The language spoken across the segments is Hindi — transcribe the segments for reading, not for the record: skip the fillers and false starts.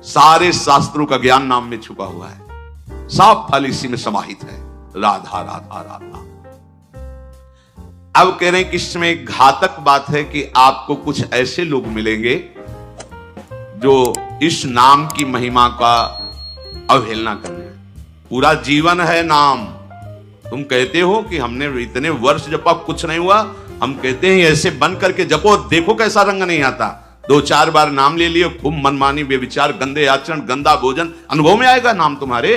सारे शास्त्रों का ज्ञान नाम में छुपा हुआ है, सब फल इसी में समाहित है। राधा राधा राधा। अब कह रहे हैं कि इसमें घातक बात है कि आपको कुछ ऐसे लोग मिलेंगे जो इस नाम की महिमा का अवहेलना करने। पूरा जीवन है नाम। तुम कहते हो कि हमने इतने वर्ष जपा, कुछ नहीं हुआ। हम कहते हैं ऐसे बन करके जपो, देखो कैसा रंग नहीं आता। 2-4 बार नाम ले लिए, खूब मनमानी, बेविचार, गंदे आचरण, गंदा भोजन, अनुभव में आएगा नाम तुम्हारे।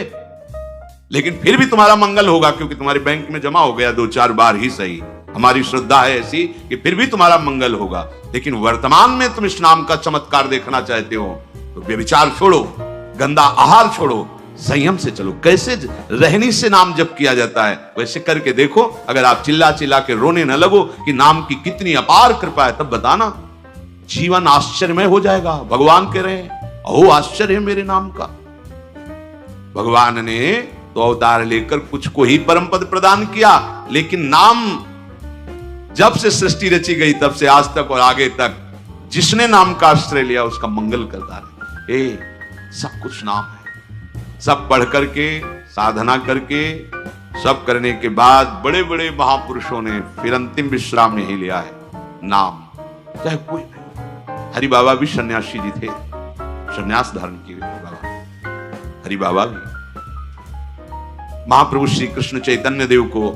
लेकिन फिर भी तुम्हारा मंगल होगा, क्योंकि तुम्हारे बैंक में जमा हो गया 2-4 बार ही सही। हमारी श्रद्धा है ऐसी कि फिर भी तुम्हारा मंगल होगा। लेकिन वर्तमान में तुम इस नाम का चमत्कार देखना चाहते हो तो बेविचार छोड़ो, गंदा आहार छोड़ो, संयम से चलो। कैसे रहनी से नाम जप किया जाता है वैसे करके देखो। अगर आप चिल्ला चिल्ला के रोने न लगो कि नाम की कितनी अपार कृपा है, तब बताना, जीवन आश्चर्यमय हो जाएगा। भगवान कह रहे हैं, अहो आश्चर्य है मेरे नाम का। भगवान ने तो अवतार लेकर कुछ को ही परम पद प्रदान किया, लेकिन नाम जब से सृष्टि रची गई तब से आज तक और आगे तक जिसने नाम का आश्रय लिया उसका मंगल करता रहे। सब कुछ नाम है। सब पढ़ करके, साधना करके, सब करने के बाद बड़े बड़े महापुरुषों ने फिर अंतिम विश्राम यही लिया है, नाम। चाहे कोई नहीं। हरि बाबा भी सन्यासी जी थे, सन्यास धारण किए बाबा। हरि बाबा भी महाप्रभु श्री कृष्ण चैतन्य देव को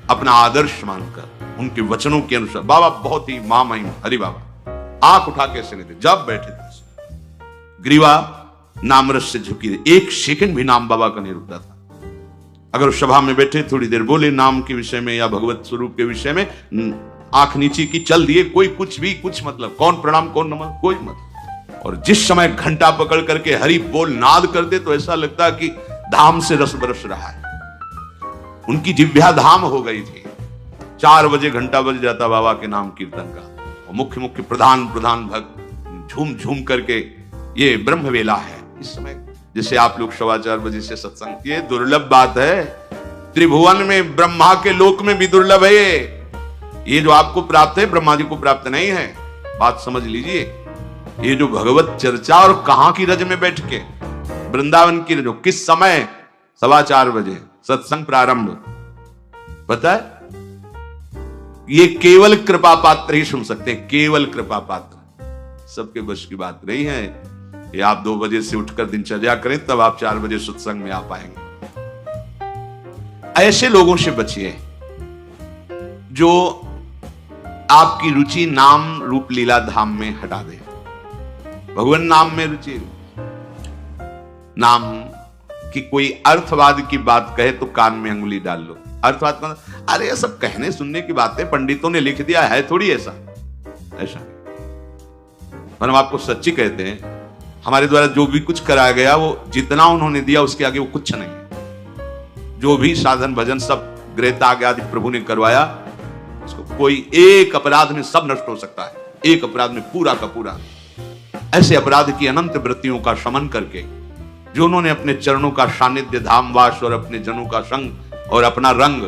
अपना आदर्श मानकर उनके वचनों के अनुसार बाबा बहुत ही महामहिम हरि बाबा आंख उठा के ऐसे नहीं थे, जब बैठे थे ग्रीवा नामरस से झुकी थी। 1 सेकंड भी नाम बाबा का नहीं रुकता था। अगर सभा में बैठे थोड़ी देर बोले नाम के विषय में या भगवत स्वरूप के विषय में, आंख नीचे की, चल दिए, कोई कुछ भी कुछ मतलब, कौन प्रणाम कौन नमन, कोई मतलब। और जिस समय घंटा पकड़ करके हरि बोल नाद करते तो ऐसा लगता कि धाम से रस बरस रहा है। उनकी जिह्वा धाम हो गई थी। 4 बजे घंटा बज जाता बाबा के नाम कीर्तन का, और मुख्य मुख्य प्रधान भक्त झूम झूम करके, ये ब्रह्म वेला है इस समय। जैसे आप लोग 4:15 बजे से सत्संग, ये दुर्लभ बात है। त्रिभुवन में, ब्रह्मा के लोक में भी दुर्लभ है ये जो आपको प्राप्त है, ब्रह्मा जी को प्राप्त नहीं है। बात समझ लीजिए। ये जो भगवत चर्चा, और कहां की रज में बैठ के, वृंदावन की रज, किस समय, 4:15 बजे सत्संग प्रारंभ। पता है, ये केवल कृपा पात्र ही सुन सकते हैं, केवल कृपा पात्र। सबके बस की बात नहीं है। ये आप 2 बजे से उठकर दिनचर्या करें, तब आप 4 बजे सत्संग में आ पाएंगे। ऐसे लोगों से बचिए जो आपकी रुचि नाम रूप लीला धाम में हटा दे। भगवान नाम में रुचि, नाम की कोई अर्थवाद की बात कहे तो कान में अंगुली डाल लो। अर्थवाद का, अरे ये सब कहने सुनने की बातें पंडितों ने लिख दिया है, थोड़ी ऐसा ऐसा। पर हम आपको सच्ची कहते हैं, हमारे द्वारा जो भी कुछ कराया गया वो जितना उन्होंने दिया उसके आगे वो कुछ नहीं। जो भी साधन भजन सब ग्रेताग आदि प्रभु ने करवाया, उसको कोई एक अपराध में सब नष्ट हो सकता है, एक अपराध में पूरा का पूरा। ऐसे अपराध की अनंत वृत्तियों का शमन करके जो उन्होंने अपने चरणों का सानिध्य, धामवास और अपने जनों का संग और अपना रंग,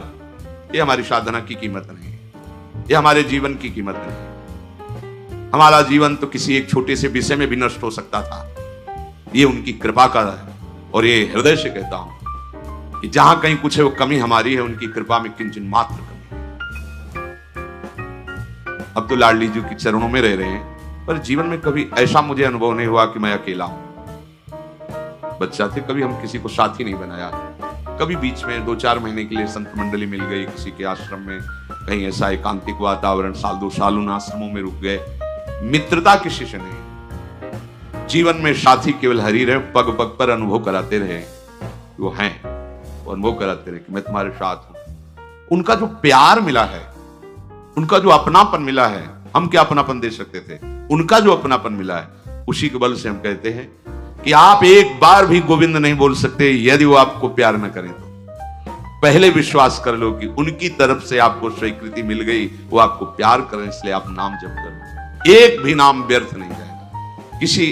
ये हमारी साधना की कीमत नहीं है, ये हमारे जीवन की कीमत नहीं है। हमारा जीवन तो किसी एक छोटे से विषय में भी नष्ट हो सकता था, ये उनकी कृपा का है। और ये हृदय से कहता हूं कि जहां कहीं कुछ है वो कमी हमारी है, उनकी कृपा में किंचन मात्र कमी है। अब तो लाडली जी के चरणों में रह रहे हैं, पर जीवन में कभी ऐसा मुझे अनुभव नहीं हुआ कि मैं अकेला हूं। बच्चा थे, कभी हम किसी को साथी नहीं बनाया। कभी बीच में 2-4 महीने के लिए संत मंडली मिल गई किसी के आश्रम में, कहीं ऐसा एकांतिक वातावरण, 2 साल उन आश्रमों में रुक गए। मित्रता किसी से नहीं। जीवन में साथी केवल हरि रहे, पग पग पर अनुभव कराते रहे, वो हैं, वो अनुभव कराते रहे कि मैं तुम्हारे साथ हूं। उनका जो प्यार मिला है, उनका जो अपनापन मिला है, हम क्या अपनापन दे सकते थे, उनका जो अपनापन मिला है, उसी के बल से हम कहते हैं कि आप एक बार भी गोविंद नहीं बोल सकते यदि वो आपको प्यार न करें तो। पहले विश्वास कर लो कि उनकी तरफ से आपको स्वीकृति मिल गई, वो आपको प्यार करें, इसलिए आप नाम जप करो। एक भी नाम व्यर्थ नहीं जाएगा। किसी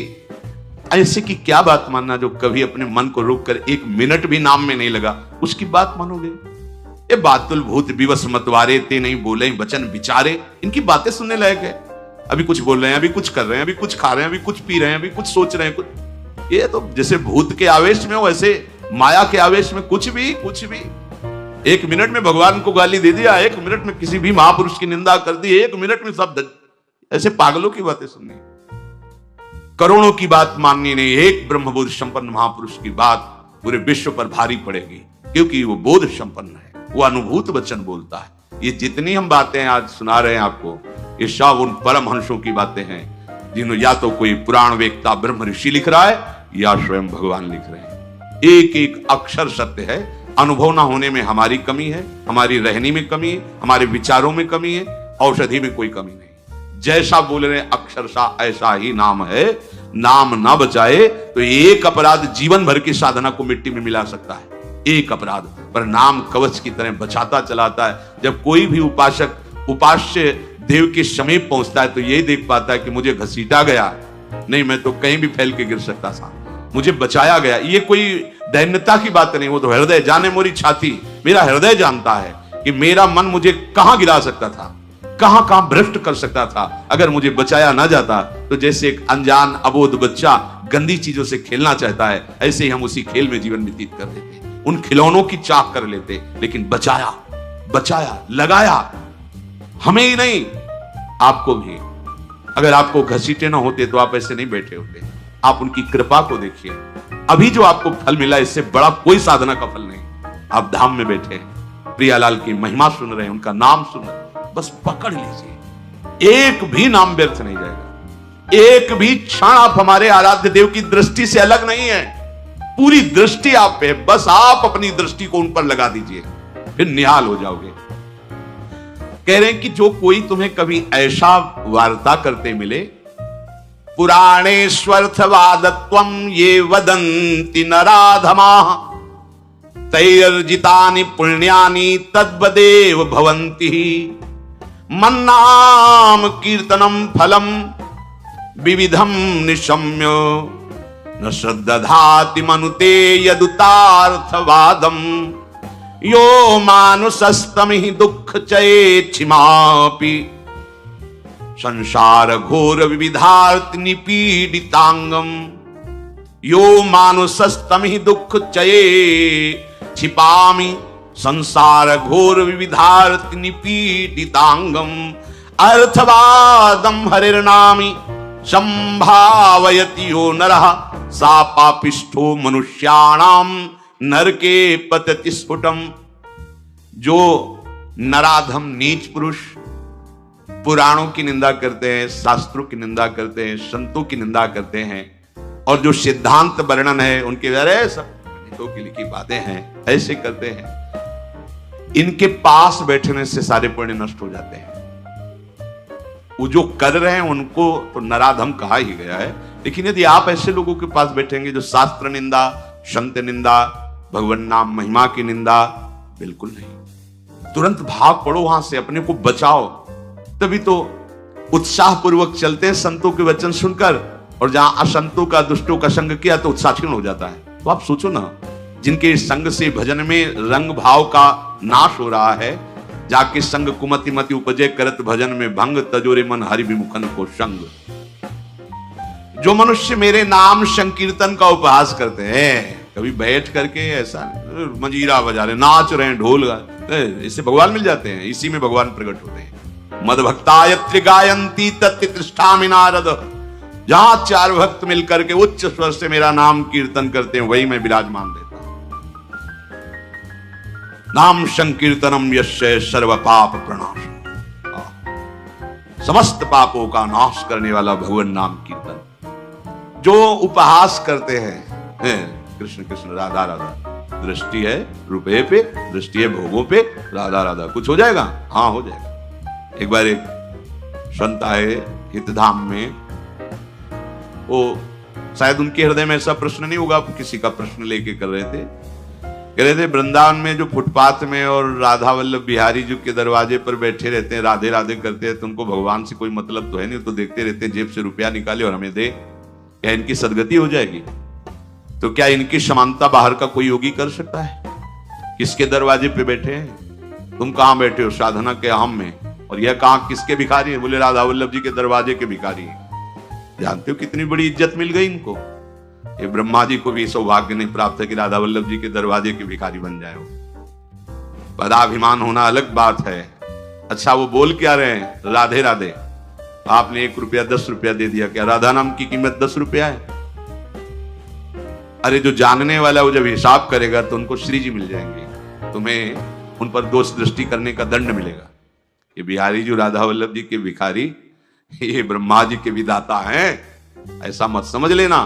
ऐसे की क्या बात मानना जो कभी अपने मन को रोक कर 1 मिनट भी नाम में नहीं लगा, उसकी बात मानोगे? ये बातुल भूत विवश मतवारे ते नहीं बोले वचन विचारे, इनकी बातें सुनने लायक है। अभी कुछ बोल रहे हैं, अभी कुछ कर रहे हैं, अभी कुछ खा रहे हैं, अभी कुछ पी रहे हैं, अभी कुछ सोच रहे हैं, कुछ। ये तो जैसे भूत के आवेश में हो, वैसे माया के आवेश में कुछ भी 1 मिनट में भगवान को गाली दे दिया, 1 मिनट में किसी भी महापुरुष की निंदा कर दी, 1 मिनट में सब ऐसे पागलों की बातें सुननी, करोड़ों की बात माननी नहीं। एक ब्रह्मबोध संपन्न महापुरुष की बात पूरे विश्व पर भारी पड़ेगी, क्योंकि वो बोध संपन्न है, वो अनुभूत वचन बोलता है। ये जितनी हम बातें आज सुना रहे हैं आपको, ये सब उन परम हंसों की बातें हैं, जिन्हों या तो कोई पुराण वेत्ता ब्रह्म ऋषि लिख रहा है या स्वयं भगवान लिख रहे हैं। एक एक अक्षर सत्य है। अनुभव ना होने में हमारी कमी है, हमारी रहनी में कमी है, हमारे विचारों में कमी है, औषधि में कोई कमी नहीं। जैसा बोल रहे अक्षरशः ऐसा ही नाम है। नाम ना बचाए तो एक अपराध जीवन भर की साधना को मिट्टी में मिला सकता है, एक अपराध, पर नाम कवच की तरह बचाता चलाता है। जब कोई भी उपासक उपास्य देव के समीप पहुंचता है तो यही देख पाता है कि मुझे घसीटा गया, नहीं मैं तो कहीं भी फैल के गिर सकता था, मुझे बचाया गया। ये कोई दैन्यता की बात नहीं, वो तो हृदय जाने मोरी छाती, मेरा हृदय जानता है कि मेरा मन मुझे कहां गिरा सकता था, कहां कहां भ्रष्ट कर सकता था। अगर मुझे बचाया ना जाता तो जैसे एक अनजान अबोध बच्चा गंदी चीजों से खेलना चाहता है, ऐसे ही हम उसी खेल में जीवन व्यतीत कर देते, उन खिलौनों की चाक कर लेते। लेकिन बचाया लगाया, हमें ही नहीं आपको भी। अगर आपको घसीटे ना होते तो आप ऐसे नहीं बैठे होते। आप उनकी कृपा को देखिए। अभी जो आपको फल मिला, इससे बड़ा कोई साधना का फल नहीं। आप धाम में बैठे हैं, प्रियालाल की महिमा सुन रहे हैं, उनका नाम सुन रहे हैं, बस पकड़ लीजिए, एक भी नाम व्यर्थ नहीं जाएगा। एक भी क्षण आप हमारे आराध्य देव की दृष्टि से अलग नहीं है, पूरी दृष्टि आप पे, बस आप अपनी दृष्टि को उन पर लगा दीजिए, फिर निहाल हो जाओगे। कह रहे हैं कि जो कोई तुम्हें कभी ऐसा वार्ता करते मिले, पुराणेष्वर्थवादत्वं ये वदन्ति नराधमाः तैर्जितानि पुण्यानि तद्वदेव भवन्ति मन्नाम कीर्तनम फलम विविधम निशम्य न श्रद्धाति मनुते यदुतार्थवादम यो मानुषस्तमिहि दुःख चेच्छिमापि संसार घोर विविधार्थ निपीडितांगम यो मानुषस्तमिहि दुःख चये छिपामि संसार घोर विविधार्थ निपीडितांगम अर्थवादम हरिर्नामि संभावयति यो नरः सा पापिष्ठो मनुष्याणाम नरके पतति स्फुटम। जो नराधम नीच पुरुष पुराणों की निंदा करते हैं, शास्त्रों की निंदा करते हैं, संतों की निंदा करते हैं, और जो सिद्धांत वर्णन है उनके अरे सब पंडितों की लिखी बातें हैं, ऐसे करते हैं, इनके पास बैठने से सारे पुण्य नष्ट हो जाते हैं। वो जो कर रहे हैं उनको तो नराधम कहा ही गया है। लेकिन यदि आप ऐसे लोगों के पास बैठेंगे जो शास्त्र निंदा, संत निंदा, भगवान नाम महिमा की निंदा, बिल्कुल नहीं, तुरंत भाग पड़ो वहां से, अपने को बचाओ। तभी तो उत्साह पूर्वक चलते हैं संतों के वचन सुनकर, और जहां असंतों का, दुष्टों का संग किया तो उत्साह क्षीण हो जाता है। तो आप सोचो ना, जिनके संग से भजन में रंग भाव का नाश हो रहा है, जाके संग कुमति मति उपजे करत भजन में भंग तजोरे मन हरि विमुखन को संग। जो मनुष्य मेरे नाम संकीर्तन का उपहास करते हैं, कभी बैठ करके ऐसा मंजीरा बजा रहे, नाच रहे हैं, ढोल गा, इससे भगवान मिल जाते हैं, इसी में भगवान प्रकट होते हैं। मद भक्तायत्र गायंती तत्तिष्ठामि नारद। जहां 4 भक्त मिलकर के उच्च स्वर से मेरा नाम कीर्तन करते हैं, वही मैं विराजमान रहता हूं। नाम संकीर्तनम यस्य सर्व पाप प्रणाश, समस्त पापों का नाश करने वाला भगवान नाम कीर्तन। जो उपहास करते हैं कृष्ण कृष्ण राधा राधा, दृष्टि है रुपये पे, दृष्टि है भोगों पे, राधा राधा, कुछ हो जाएगा? हाँ हो जाएगा। एक बार एक संत आए हितधाम में, वो शायद उनके हृदय में ऐसा प्रश्न नहीं होगा, किसी का प्रश्न लेके कर रहे थे। कह रहे थे वृंदावन में जो फुटपाथ में और राधा वल्लभ बिहारी जी के दरवाजे पर बैठे रहते हैं, राधे राधे करते हैं, तो उनको भगवान से कोई मतलब तो है नहीं, तो देखते रहते हैं, जेब से रुपया निकाले और हमें दे, क्या इनकी सदगति हो जाएगी? तो क्या इनकी समानता बाहर का कोई योगी कर सकता है? किसके दरवाजे पे बैठे हैं? तुम कहां बैठे हो? साधना के हम में, और यह कहां किसके भिखारी हैं? बोले राधा वल्लभ जी के दरवाजे के भिखारी हैं। जानते हो कितनी बड़ी इज्जत मिल गई इनको। ये ब्रह्मा जी को भी सौभाग्य नहीं प्राप्त है कि राधा वल्लभ जी के दरवाजे के भिखारी बन जाए। पदाभिमान होना अलग बात है। अच्छा वो बोल क्या रहे हैं? राधे राधे। आपने 1 रुपया 10 रुपया दे दिया, क्या राधा नाम की कीमत 10 रुपया है? अरे जो जानने वाला वो जब हिसाब करेगा तो उनको श्री जी मिल जाएंगे, तुम्हें उन पर दोष दृष्टि करने का दंड मिलेगा। ये बिहारी जो राधा वल्लभ जी के भिखारी, ये ब्रह्मा जी के विधाता हैं, ऐसा मत समझ लेना।